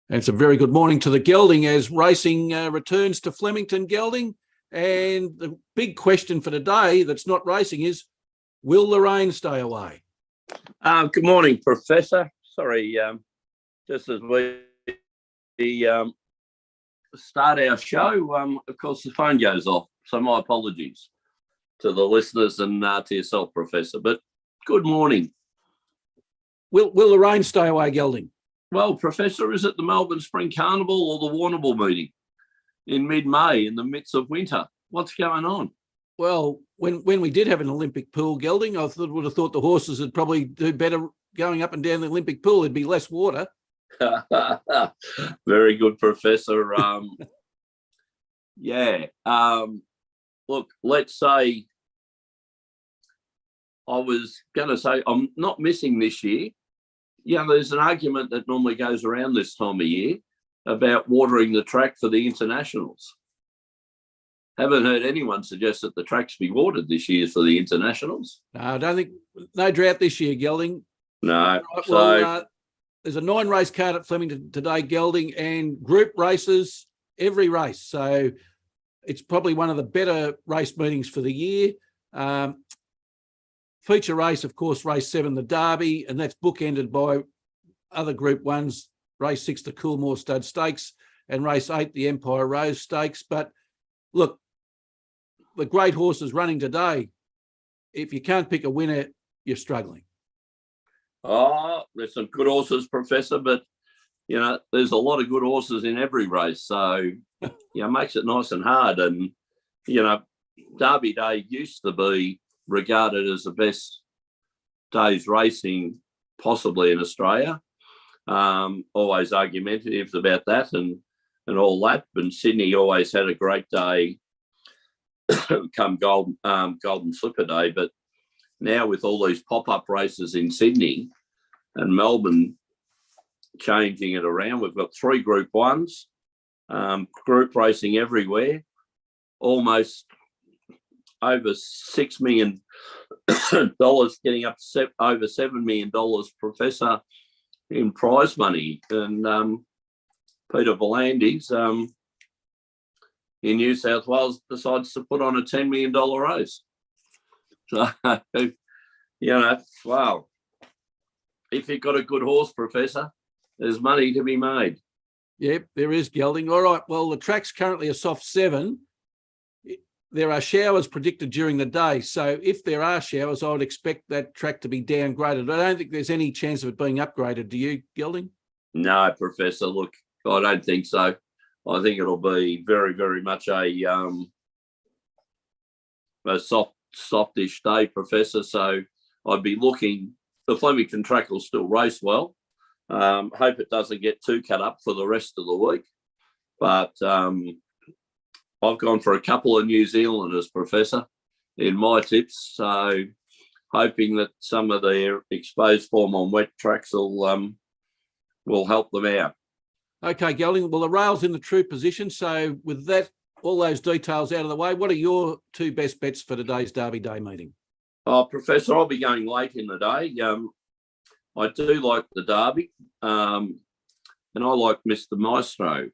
And it's a very good morning to the Gelding as racing returns to Flemington, Gelding. And the big question for today that's not racing is, will the rain stay away? Good morning, Professor. Sorry, just as we start our show, of course, the phone goes off. So my apologies to the listeners and to yourself, Professor. But good morning. Will the rain stay away, Gelding? Well, Professor, is it the Melbourne Spring Carnival or the Warrnambool meeting in mid-May in the midst of winter? What's going on? Well, when we did have an Olympic pool, Gelding, I would have thought the horses would probably do better going up and down the Olympic pool. There'd be less water. Very good, Professor. Look, let's say I was going to say I'm not missing this year. Yeah, there's an argument that normally goes around this time of year about watering the track for the internationals. Haven't heard anyone suggest that the tracks be watered this year for the internationals. No, I don't think, no drought this year, Gelding. No. Right, well, there's a 9-race card at Flemington today, Gelding, and group races every race. So it's probably one of the better race meetings for the year. Feature race, of course, race 7, the Derby, and that's bookended by other Group 1s, race 6, the Coolmore Stud Stakes, and race 8, the Empire Rose Stakes. But look, the great horses running today, if you can't pick a winner, you're struggling. Oh, there's some good horses, Professor, but, you know, there's a lot of good horses in every race. So, it makes it nice and hard. And, Derby Day used to be regarded as the best day's racing possibly in Australia. Always argumentative about that and all that. But Sydney always had a great day come Golden Slipper Day. But now with all these pop-up races in Sydney and Melbourne changing it around, we've got 3 Group 1s, group racing everywhere, almost over $6 million, getting up to over $7 million, Professor, in prize money. And Peter Volandis in New South Wales decides to put on a $10 million race. So, wow. If you've got a good horse, Professor, there's money to be made. Yep, there is, Gelding. All right, well, the track's currently a soft 7. There are showers predicted during the day. So if there are showers, I would expect that track to be downgraded. I don't think there's any chance of it being upgraded. Do you, Gelding? No, Professor. Look, I don't think so. I think it'll be very, very much a softish day, Professor. So I'd be looking, the Flemington track will still race well. Hope it doesn't get too cut up for the rest of the week. But I've gone for a couple of New Zealanders, Professor, in my tips. So hoping that some of their exposed form on wet tracks will help them out. Okay, Gelding. Well, the rail's in the true position. So with that, all those details out of the way, what are your 2 best bets for today's Derby Day meeting? Oh, Professor, I'll be going late in the day. I do like the Derby, and I like Mr. Maestro,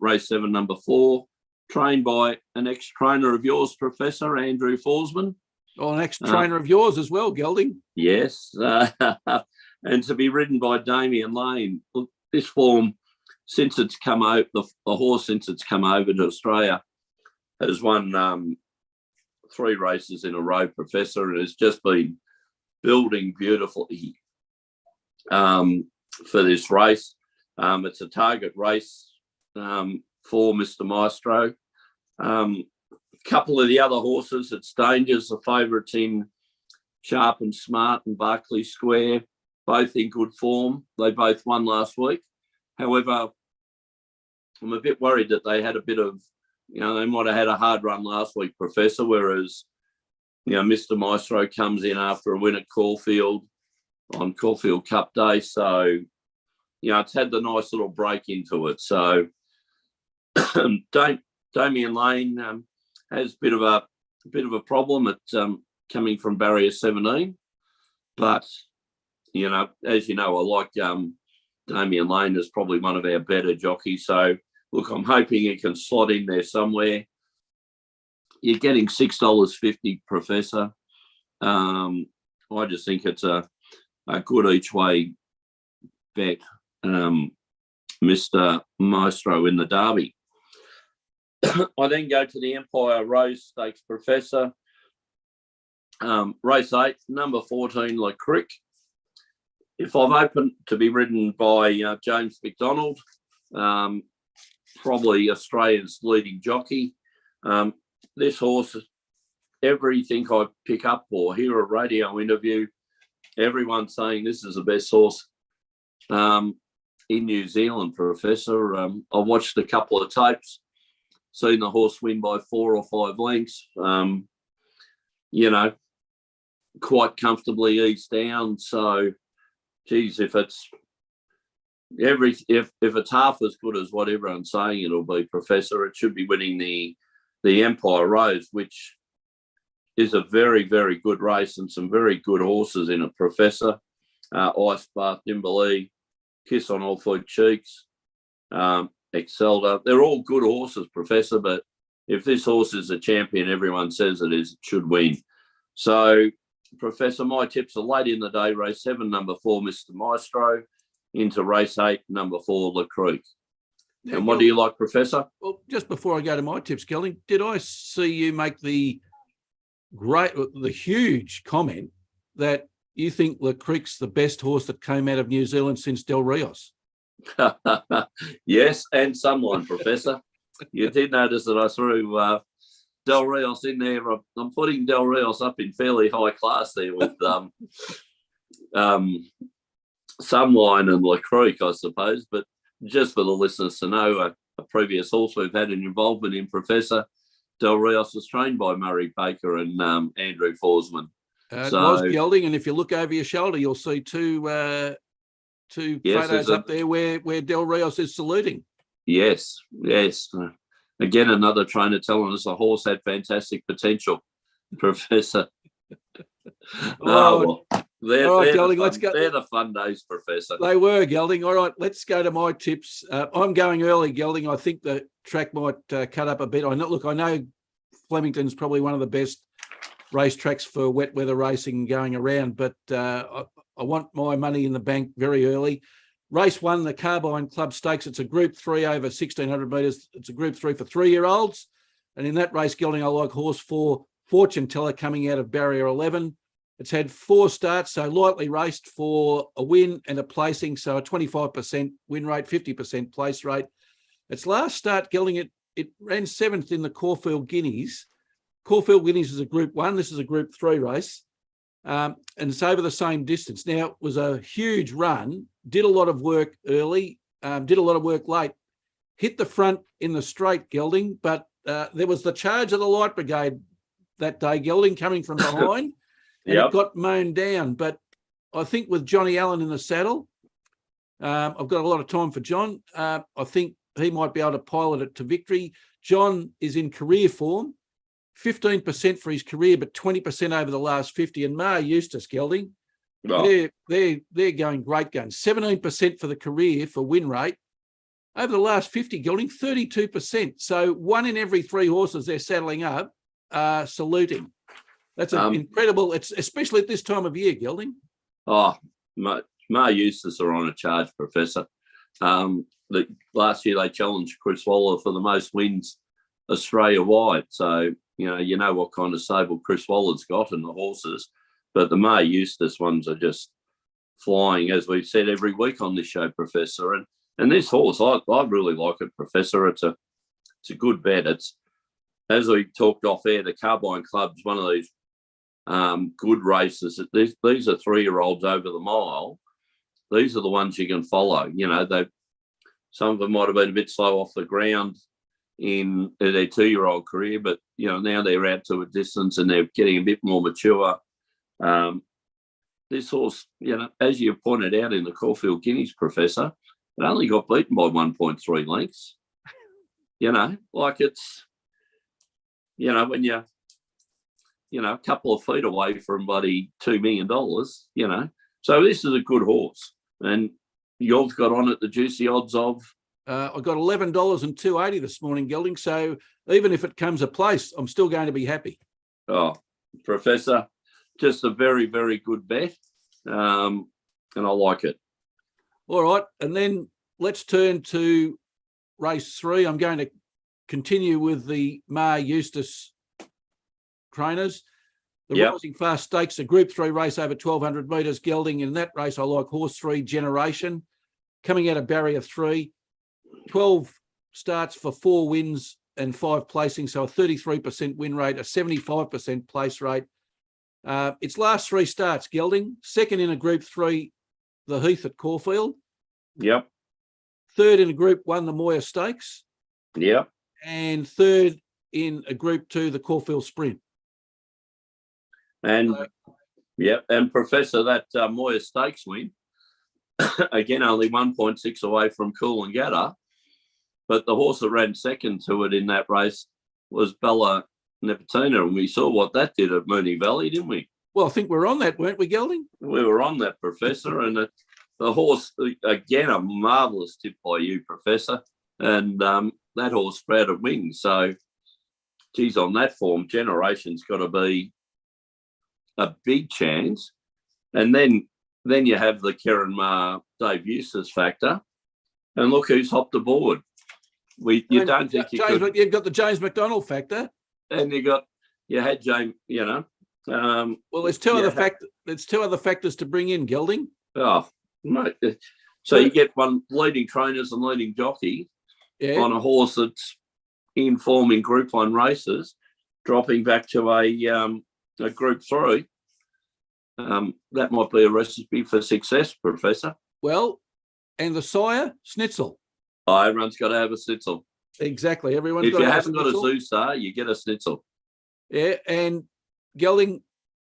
race 7, number 4. Trained by an ex-trainer of yours, Professor Andrew Forsman. Oh, an ex-trainer of yours as well, Gelding. Yes, and to be ridden by Damien Lane. Look, this form, since it's come out, the horse since it's come over to Australia, has won 3 races in a row, Professor, and has just been building beautifully for this race. It's a target race for Mr. Maestro. A couple of the other horses, it's Dangers, the favourites in Sharp and Smart and Berkeley Square, both in good form. They both won last week. However, I'm a bit worried that they had a bit of, they might have had a hard run last week, Professor, whereas, Mr. Maestro comes in after a win at Caulfield on Caulfield Cup Day. So, it's had the nice little break into it. So, Damien Lane has a bit of a problem at coming from barrier 17, but as you know, I like Damien Lane is probably one of our better jockeys. So, look, I'm hoping he can slot in there somewhere. You're getting $6.50, Professor. I just think it's a good each way bet, Mr. Maestro in the Derby. I then go to the Empire Rose Stakes, Professor. Race 8, number 14, Le Crick. If I've opened to be ridden by James McDonald, probably Australia's leading jockey. This horse, everything I pick up or hear a radio interview, everyone's saying this is the best horse in New Zealand, Professor. I watched a couple of tapes, seen the horse win by 4 or 5 lengths, quite comfortably eased down. So, geez, if it's half as good as what everyone's saying it'll be, Professor, it should be winning the Empire Rose, which is a very, very good race and some very good horses in it, Professor. Ice Bath, Dimberley, Kiss on All Four Cheeks, Excelda. They're all good horses, Professor, but if this horse is a champion, everyone says it is, it should win. So, Professor, my tips are late in the day, race 7, number 4, Mr. Maestro, into race 8, number 4, Le Creek. Now, and what do you like, Professor? Well, just before I go to my tips, Gelding, did I see you make the huge comment that you think Le Creek's the best horse that came out of New Zealand since Del Rios? Yes, and someone, Professor. You did notice that I threw Del Rios in there. I'm putting Del Rios up in fairly high class there with Sunline and Le Creek, I suppose. But just for the listeners to know, a previous horse we've had an involvement in, Professor, Del Rios was trained by Murray Baker and Andrew Forsman. It was Gelding, and if you look over your shoulder, you'll see two photos up there where Del Rios is saluting. Yes. Again, another trainer telling us the horse had fantastic potential, Professor. All right, Gelding, let's go. They're the fun days, Professor. They were, Gelding. All right, let's go to my tips. I'm going early, Gelding. I think the track might cut up a bit. I know Flemington's probably one of the best racetracks for wet weather racing going around, but I want my money in the bank very early. Race 1, the Carbine Club Stakes. It's a Group 3 over 1,600 metres. It's a Group 3 for 3-year-olds. And in that race, Gelding, I like horse 4, Fortune Teller, coming out of barrier 11. It's had 4 starts, so lightly raced for a win and a placing, so a 25% win rate, 50% place rate. Its last start, Gelding, it ran 7th in the Caulfield Guineas. Caulfield Guineas is a Group 1. This is a Group 3 race. And it's over the same distance. Now, it was a huge run, did a lot of work early, did a lot of work late, hit the front in the straight, Gelding, but there was the charge of the Light Brigade that day, Gelding, coming from behind, and it got mown down. But I think with Johnny Allen in the saddle, I've got a lot of time for John. I think he might be able to pilot it to victory. John is in career form. 15% for his career, but 20% over the last 50. And Mar Eustace, Gelding, they're going great guns. 17% for the career for win rate. Over the last 50, Gelding, 32%. So 1 in every 3 horses they're saddling up are saluting. That's incredible. It's especially at this time of year, Gelding. Oh, Mar Eustace are on a charge, Professor. Last year they challenged Chris Waller for the most wins Australia-wide. So, you know what kind of stable Chris Waller's got in the horses. But the Mar Eustace ones are just flying, as we've said every week on this show, Professor. And this horse, I really like it, Professor. It's a good bet. It's, as we talked off air, the Carbine Club's one of these good races. These are 3-year-olds over the mile. These are the ones you can follow. Some of them might have been a bit slow off the ground in their 2-year-old career, but now they're out to a distance and they're getting a bit more mature. This horse, as you pointed out in the Caulfield Guineas, Professor, it only got beaten by 1.3 lengths. It's when you're a couple of feet away from bloody $2 million. So this is a good horse, and you've got on at the juicy odds of? I got $11.280 this morning, Gelding. So even if it comes a place, I'm still going to be happy. Oh, Professor, just a very, very good bet. And I like it. All right. And then let's turn to race 3. I'm going to continue with the Mar Eustace trainers. The Rising Fast Stakes, a Group 3 race over 1,200 metres, Gelding. In that race, I like horse 3, Generation. Coming out of barrier 3, 12 starts for 4 wins and 5 placings, so a 33% win rate, a 75% place rate. Its last 3 starts, Gelding. Second in a Group 3, the Heath at Caulfield. Yep. Third in a Group 1, the Moir Stakes. Yep. And third in a Group 2, the Caulfield Sprint. And and Professor, that Moir Stakes win, again, only 1.6 away from Cool and Gatter, but the horse that ran second to it in that race was Bella Nipotina, and we saw what that did at Moonee Valley, didn't we? Well, I think we're on that, weren't we, Gelding? We were on that, Professor, and the horse, again, a marvellous tip by you, Professor, and that horse sprouted wings, so, geez, on that form, Generation's got to be a big chance. And then you have the Karen Mar Dave Eustace factor, and look who's hopped aboard. You've got the James McDonald factor, and you had James. Well, there's two other factors to bring in, Gelding. Oh, mate. So you get one leading trainers and leading jockey on a horse that's in form in Group 1 races, dropping back to a Group 3, that might be a recipe for success, Professor. Well, and the sire, Snitzel. Oh, everyone's got to have a Snitzel. Exactly. If you haven't got a Zoo Star, you get a Snitzel. Yeah, and Gelding,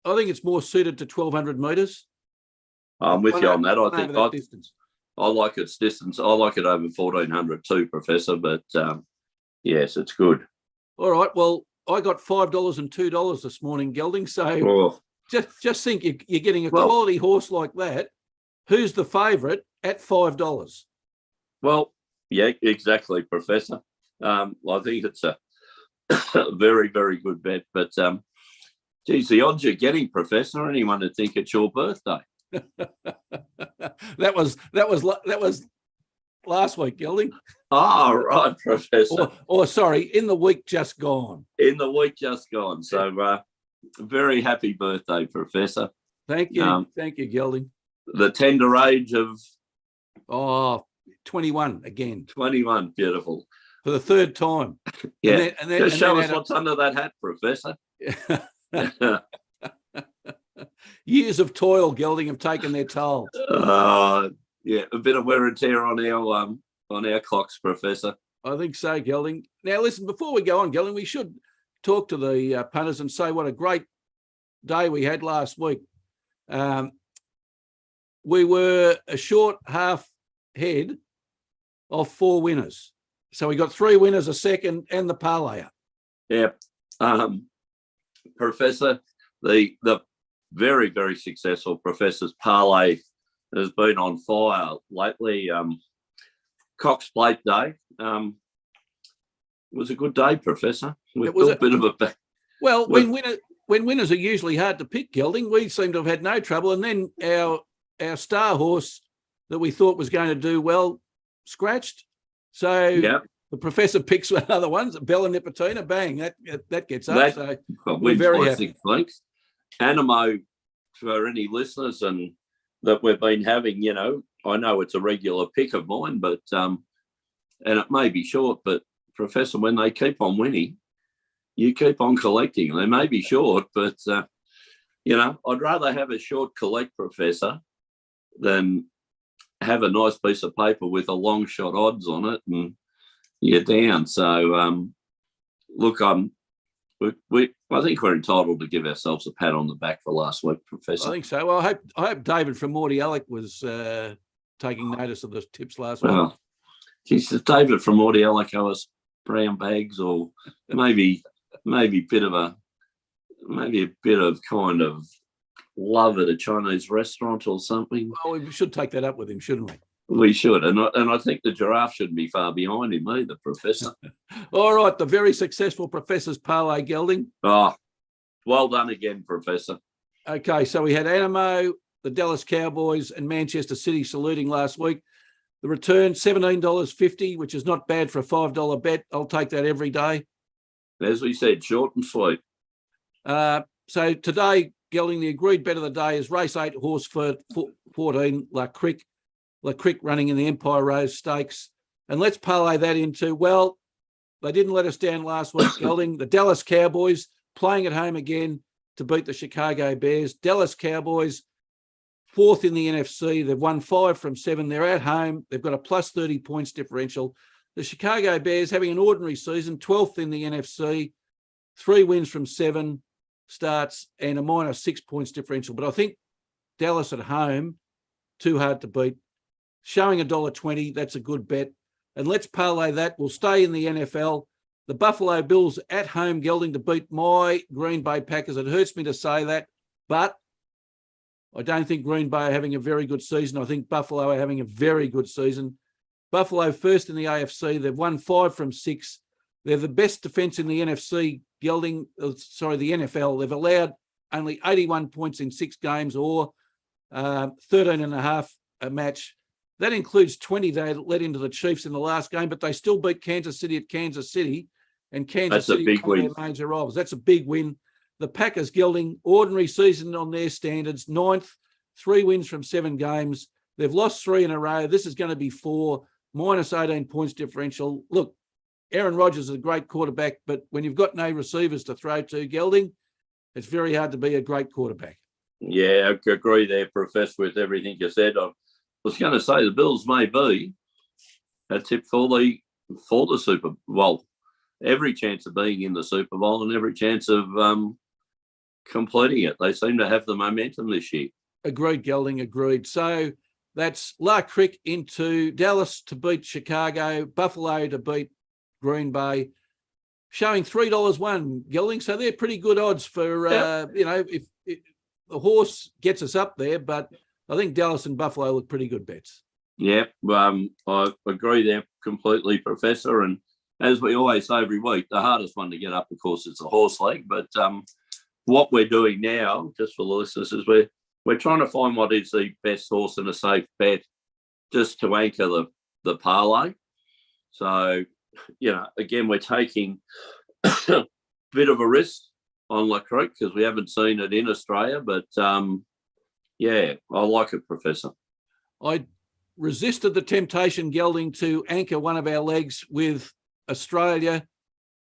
I think it's more suited to 1,200 metres. I'm with you on that. I like its distance. I like it over 1,400 too, Professor, but yes, it's good. All right. Well, I got $5.02 this morning, Gelding. So just think you're getting a quality horse like that. Who's the favourite at $5? Well, yeah, exactly, Professor. I think it's a very, very good bet. But, geez, the odds you're getting, Professor, anyone would think it's your birthday. That was last week, Gelding. Oh, right, Professor. Or sorry, in the week just gone. In the week just gone. So, very happy birthday, Professor. Thank you. Thank you, Gelding. The tender age of 21 again. 21, beautiful. For the third time. Yeah. Just show us what's under that hat, Professor. Years of toil, Gelding, have taken their toll. Yeah, a bit of wear and tear on our clocks, Professor. I think so, Gelding. Now, listen, before we go on, Gelding, we should talk to the punters and say what a great day we had last week. We were a short half head of 4 winners. So we got 3 winners, a second, and the parlayer. Yeah. Professor, the very, very successful Professor's parlay has been on fire lately. Cox Plate Day was a good day, Professor. It was a bit of a... Well, when winners are usually hard to pick, Gelding, we seem to have had no trouble. And then our star horse that we thought was going to do well scratched. So the Professor picks another one, Bella Nipotina, bang, that gets up. So we're very happy. Animo, for any listeners and that we've been having, I know it's a regular pick of mine, but and it may be short, but Professor, when they keep on winning, you keep on collecting. They may be short, but I'd rather have a short collect, Professor, than have a nice piece of paper with a long shot odds on it and you're down. So look, I think we're entitled to give ourselves a pat on the back for last week, Professor. I think so. Well, I hope David from Morty Alec was taking notice of the tips last week. Geez, David from Morty Alec was brown bags, or maybe a bit of kind of love at a Chinese restaurant or something. Well, we should take that up with him, shouldn't we? We should. And I think the giraffe shouldn't be far behind him either, Professor. All right, the very successful Professor's Parlay, Gelding. Oh, well done again, Professor. Okay, so we had Animo, the Dallas Cowboys, and Manchester City saluting last week. The return, $17.50, which is not bad for a $5 bet. I'll take that every day. As we said, short and sweet. So today, Gelding, the agreed bet of the day is race 8, horse for 14, La Crick running in the Empire Rose Stakes. And let's parlay that into, well, they didn't let us down last week, Gelding. The Dallas Cowboys playing at home again to beat the Chicago Bears. Dallas Cowboys, 4th in the NFC. They've won 5 from 7. They're at home. They've got a plus 30 points differential. The Chicago Bears having an ordinary season, 12th in the NFC, 3 wins from 7 starts and a minus 6 points differential. But I think Dallas at home, too hard to beat. Showing $1.20, that's a good bet. And let's parlay that. We'll stay in the NFL. The Buffalo Bills at home, Gelding, to beat my Green Bay Packers. It hurts me to say that, but I don't think Green Bay are having a very good season. I think Buffalo are having a very good season. Buffalo first in the AFC. They've won 5 from 6. They're the best defense in the NFC, Gelding. The NFL. They've allowed only 81 points in 6 games, or 13.5 a match. That includes 20 they let into the Chiefs in the last game, but they still beat Kansas City at Kansas City, and Kansas City are one of their major rivals. That's a big win. The Packers, Gelding, ordinary season on their standards, 9th, 3 wins from 7 games. They've lost 3 in a row. This is going to be 4, minus 18 points differential. Look, Aaron Rodgers is a great quarterback, but when you've got no receivers to throw to, Gelding, it's very hard to be a great quarterback. Yeah, I agree there, Professor, with everything you said. I was going to say the Bills may be a tip for the Super Bowl. Every chance of being in the Super Bowl and every chance of completing it. They seem to have the momentum this year. Agreed, Gelding, agreed. So that's La Crick into Dallas to beat Chicago, Buffalo to beat Green Bay, showing $3.01, Gelding. So they're pretty good odds for, if the horse gets us up there, but I think Dallas and Buffalo look pretty good bets. Yeah, I agree there completely, Professor. And as we always say every week, the hardest one to get up, of course, is the horse leg. But what we're doing now, just for the listeners, is we're trying to find what is the best horse and a safe bet just to anchor the parlay. So, again, we're taking a bit of a risk on La Crique because we haven't seen it in Australia. But, I like it, Professor. I resisted the temptation, Gelding, to anchor one of our legs with Australia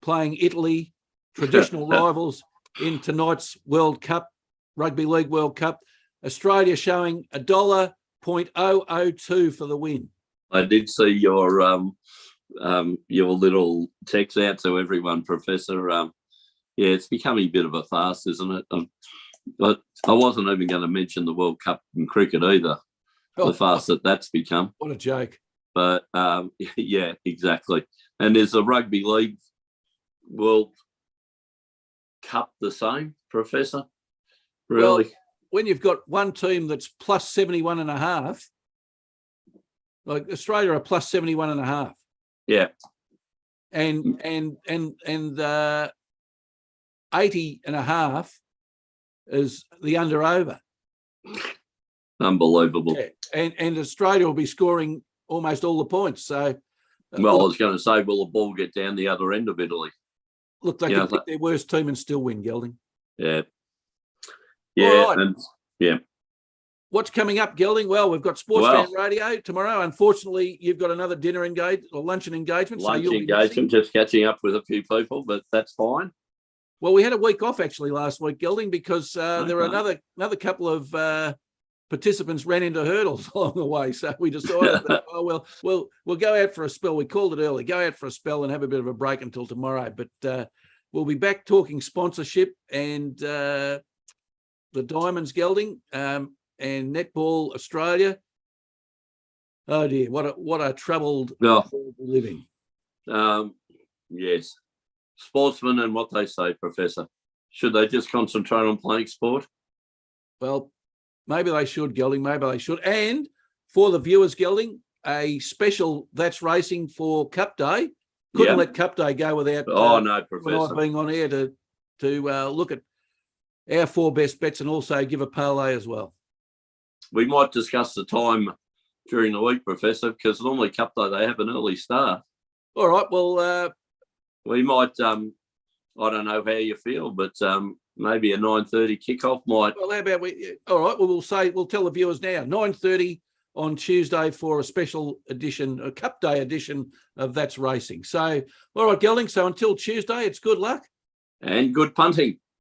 playing Italy, traditional rivals, in tonight's World Cup, Rugby League World Cup. Australia showing $1.002 for the win. I did see your little text out to everyone, Professor. It's becoming a bit of a farce, isn't it? But I wasn't even going to mention the World Cup in cricket either. The farce that's become. What a joke. But, yeah, exactly. And is the Rugby League World Cup the same, Professor? Really? Well, when you've got one team that's plus 71.5, like Australia are plus 71.5. Yeah. And 80.5 is the under-over. Unbelievable. Yeah. And Australia will be scoring almost all the points. So, I was going to say, will the ball get down the other end of Italy? Look, they can pick their worst team and still win, Gelding. Yeah. Yeah. Right. And, yeah. What's coming up, Gelding? Well, we've got Sportsfan Radio tomorrow. Unfortunately, you've got another dinner or luncheon engagement. Just catching up with a few people, but that's fine. Well, we had a week off actually last week, Gelding, because there were another couple of participants ran into hurdles along the way. So we decided that, we'll go out for a spell. We called it early. Go out for a spell and have a bit of a break until tomorrow. But we'll be back talking sponsorship and the Diamonds, Gelding, and Netball Australia. Oh dear, what a troubled world we live in. Yes. Sportsmen and what they say, Professor. Should they just concentrate on playing sport? Well, maybe they should, Gelding. Maybe they should. And for the viewers, Gelding, a special That's Racing for Cup Day. Couldn't let Cup Day go without no, Professor. being on air to look at our 4 best bets and also give a parlay as well. We might discuss the time during the week, Professor, because normally Cup Day they have an early start. All right. Well, we might. I don't know how you feel, but maybe a 9:30 kickoff might. Well, how about we? All right. Well, we'll tell the viewers now. 9:30 on Tuesday for a special edition, a Cup Day edition of That's Racing. So, all right, Gelding. So until Tuesday, it's good luck and good punting.